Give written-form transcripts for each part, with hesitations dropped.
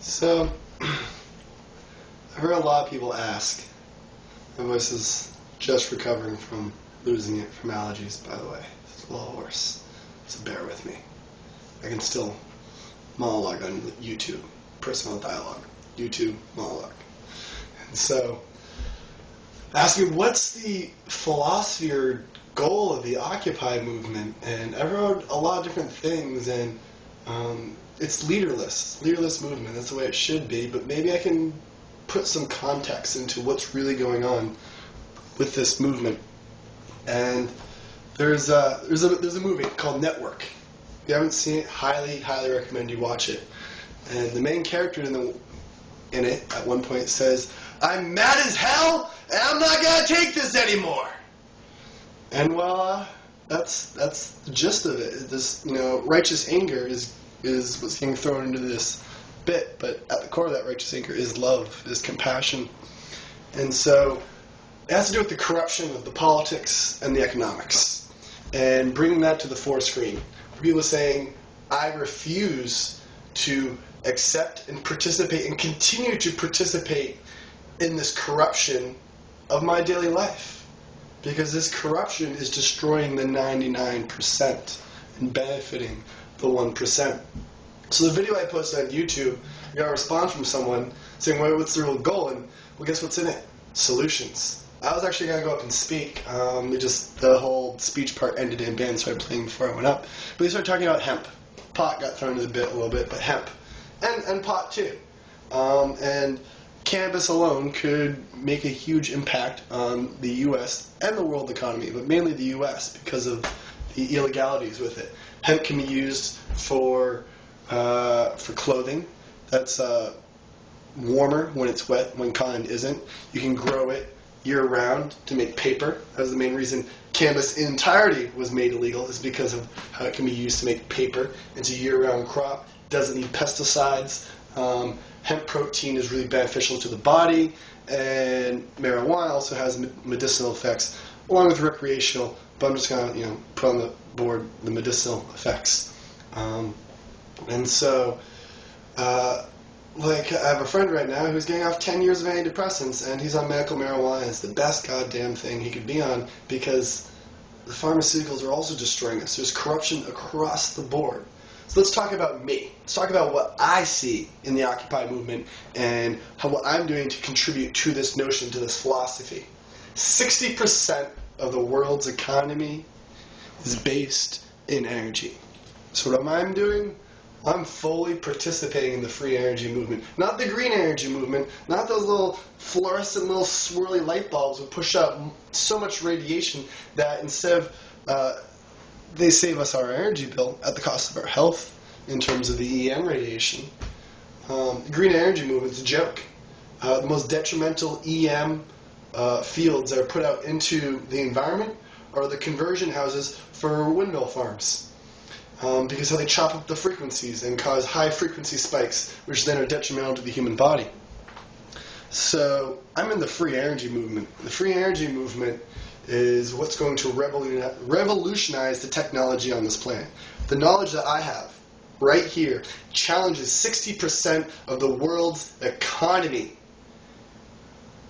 So, I heard a lot of people ask, my voice is just recovering from losing it from allergies, by the way. It's a little hoarse, so bear with me. I can still monologue on YouTube, personal dialogue, YouTube monologue. And so, ask me, what's the philosophy or goal of the Occupy movement? And I wrote a lot of different things, and it's leaderless movement. That's the way it should be. But maybe I can put some context into what's really going on with this movement. And there's a movie called Network. If you haven't seen it, highly recommend you watch it. And the main character in it at one point says, "I'm mad as hell, and I'm not gonna take this anymore." And well, that's the gist of it. This, righteous anger is what's getting thrown into this bit, but at the core of that righteous anger is love, is compassion. And so it has to do with the corruption of the politics and the economics, and bringing that to the fore screen. People are saying, I refuse to accept and participate and continue to participate in this corruption of my daily life, because this corruption is destroying the 99% and benefiting the 1%. So the video I posted on YouTube, I got a response from someone saying, well, what's the real goal? And well, guess what's in it? Solutions. I was actually going to go up and speak. The whole speech part ended and band started playing before I went up. But we started talking about hemp. Pot got thrown into the bit a little bit, but hemp. And pot too. And cannabis alone could make a huge impact on the U.S. and the world economy, but mainly the U.S. because of the illegalities with it. Hemp can be used for clothing. That's warmer when it's wet, when cotton isn't. You can grow it year-round to make paper. That was the main reason cannabis in entirety was made illegal, is because of how it can be used to make paper. It's a year-round crop. Doesn't need pesticides. Hemp protein is really beneficial to the body, and marijuana also has medicinal effects, along with recreational. But I'm just going to put on the board the medicinal effects. And so, I have a friend right now who's getting off 10 years of antidepressants, and he's on medical marijuana. It's the best goddamn thing he could be on, because the pharmaceuticals are also destroying us. There's corruption across the board. So let's talk about me. Let's talk about what I see in the Occupy movement and what I'm doing to contribute to this notion, to this philosophy. 60% of the world's economy is based in energy. So what am I doing? I'm fully participating in the free energy movement. Not the green energy movement, not those little fluorescent little swirly light bulbs that push out so much radiation that instead of they save us our energy bill at the cost of our health in terms of the EM radiation. The green energy movement is a joke. The most detrimental EM fields that are put out into the environment are the conversion houses for windmill farms. Because how they chop up the frequencies and cause high frequency spikes, which then are detrimental to the human body. So I'm in the free energy movement. The free energy movement is what's going to revolutionize the technology on this planet. The knowledge that I have right here challenges 60% of the world's economy.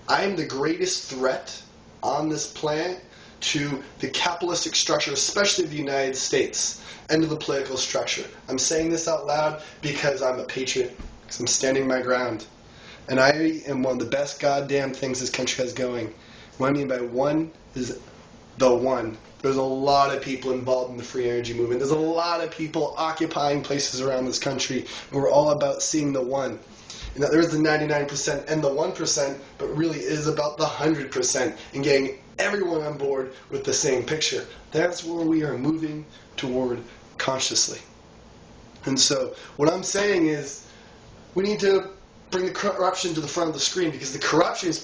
I am the greatest threat on this planet to the capitalistic structure, especially of the United States, and to the political structure. I'm saying this out loud because I'm a patriot, because I'm standing my ground. And I am one of the best goddamn things this country has going. What I mean by one is the one. There's a lot of people involved in the free energy movement. There's a lot of people occupying places around this country. And we're all about seeing the one. And that there's the 99% and the 1%, but really it is about the 100% and getting everyone on board with the same picture. That's where we are moving toward consciously. And so what I'm saying is we need to bring the corruption to the front of the screen, because the corruption is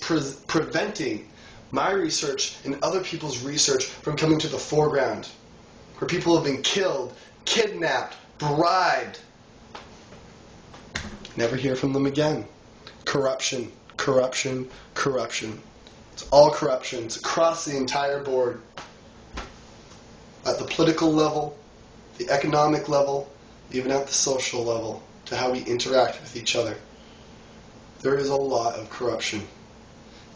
preventing my research and other people's research from coming to the foreground, where people have been killed, kidnapped, bribed. Never hear from them again. Corruption, corruption, corruption. It's all corruption. It's across the entire board. At the political level, the economic level, even at the social level, to how we interact with each other. there is a lot of corruption.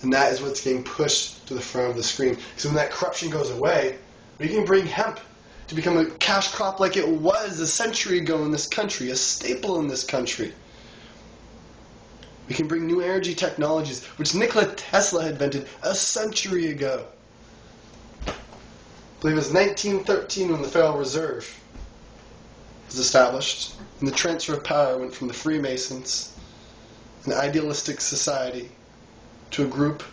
And that is what's getting pushed to the front of the screen. So when that corruption goes away, we can bring hemp to become a cash crop like it was a century ago in this country, a staple in this country. We can bring new energy technologies, which Nikola Tesla had invented a century ago. I believe it was 1913 when the Federal Reserve was established, and the transfer of power went from the Freemasons, an idealistic society, to a group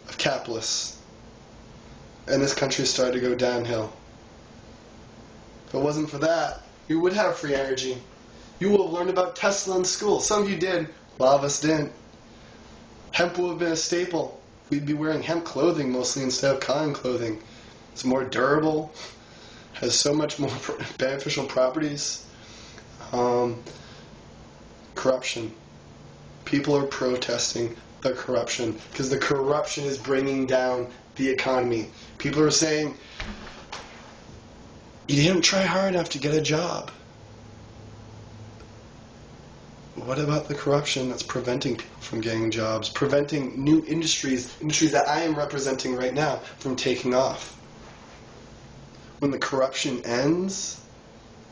of capitalists. And this country started to go downhill. If it wasn't for that, we would have free energy. You will have learned about Tesla in school. Some of you did. A lot of us didn't. Hemp would have been a staple. We'd be wearing hemp clothing mostly instead of cotton clothing. It's more durable, has so much more beneficial properties. Corruption. People are protesting the corruption because the corruption is bringing down the economy. People are saying, you didn't try hard enough to get a job. What about the corruption that's preventing people from getting jobs, preventing new industries that I am representing right now, from taking off? When the corruption ends,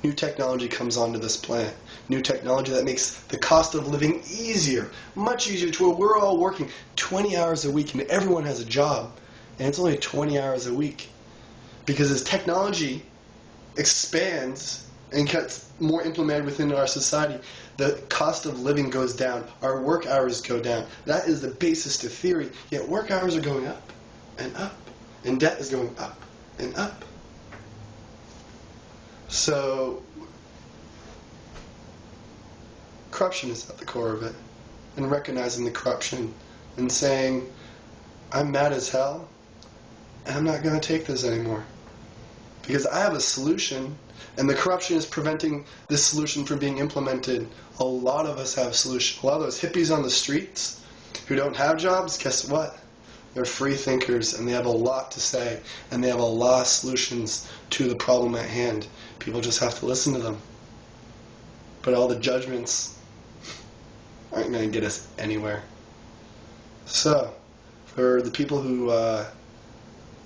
new technology comes onto this planet. New technology that makes the cost of living easier, much easier, to where we're all working 20 hours a week and everyone has a job. And it's only 20 hours a week. Because as technology expands and gets more implemented within our society, the cost of living goes down. Our work hours go down. That is the basis to theory. Yet work hours are going up and up. And debt is going up and up. So corruption is at the core of it. And recognizing the corruption and saying, I'm mad as hell, and I'm not going to take this anymore. Because I have a solution, and the corruption is preventing this solution from being implemented. A lot of us have solutions. A lot of those hippies on the streets who don't have jobs, guess what? They're free thinkers, and they have a lot to say, and they have a lot of solutions to the problem at hand. People just have to listen to them. But all the judgments aren't going to get us anywhere. So, for the people who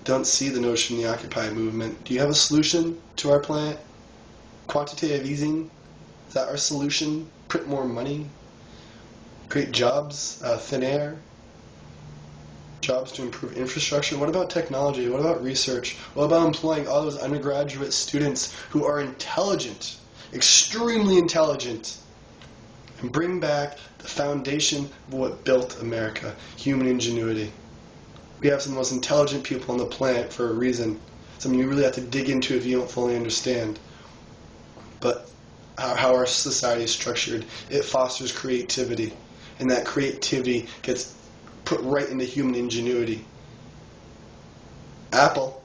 don't see the notion of the Occupy movement, do you have a solution to our planet? Quantitative easing? Is that our solution? Print more money? Create jobs? Thin air? Jobs to improve infrastructure? What about technology? What about research? What about employing all those undergraduate students who are intelligent, extremely intelligent, and bring back the foundation of what built America, human ingenuity? We have some of the most intelligent people on the planet for a reason. Something you really have to dig into if you don't fully understand. But how our society is structured, it fosters creativity. And that creativity gets put right into human ingenuity. Apple.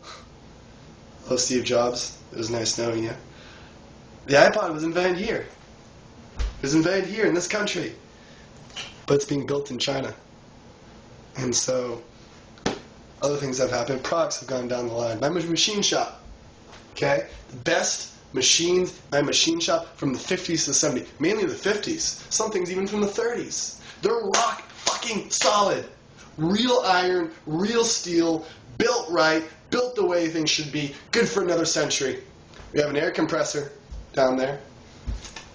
Hello, Steve Jobs. It was nice knowing you. The iPod was invented here. It was invented here in this country. But it's being built in China. And so other things have happened. Products have gone down the line. My machine shop. Okay? The best machines, my machine shop from the 50s to the 70s. Mainly the 50s. Some things even from the 30s. They're rock fucking solid. Real iron, real steel, built right, built the way things should be. Good for another century. We have an air compressor down there.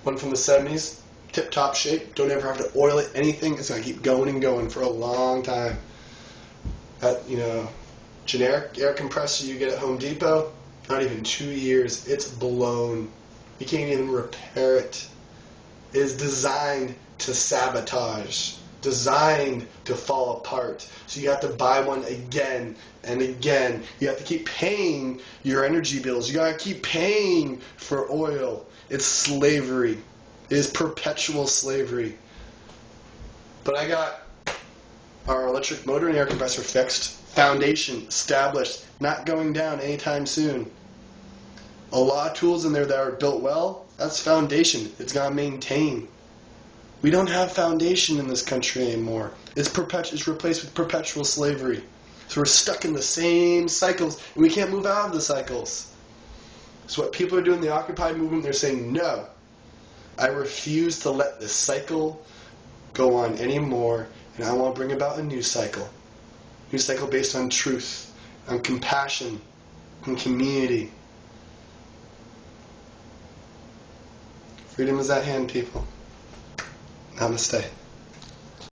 One from the 70s. Tip-top shape. Don't ever have to oil it, anything. It's going to keep going and going for a long time. That, generic air compressor you get at Home Depot, not even 2 years. It's blown. You can't even repair it. It is designed to sabotage. Designed to fall apart. So you have to buy one again and again. You have to keep paying your energy bills. You got to keep paying for oil. It's slavery. It is perpetual slavery. But I got our electric motor and air compressor fixed. Foundation established. Not going down anytime soon. A lot of tools in there that are built well. That's foundation. It's got to maintain. We don't have foundation in this country anymore. It's replaced with perpetual slavery. So we're stuck in the same cycles, and we can't move out of the cycles. So what people are doing in the Occupy movement, they're saying, no, I refuse to let this cycle go on anymore, and I want to bring about a new cycle. New cycle based on truth, on compassion, on community. Freedom is at hand, people. Namaste.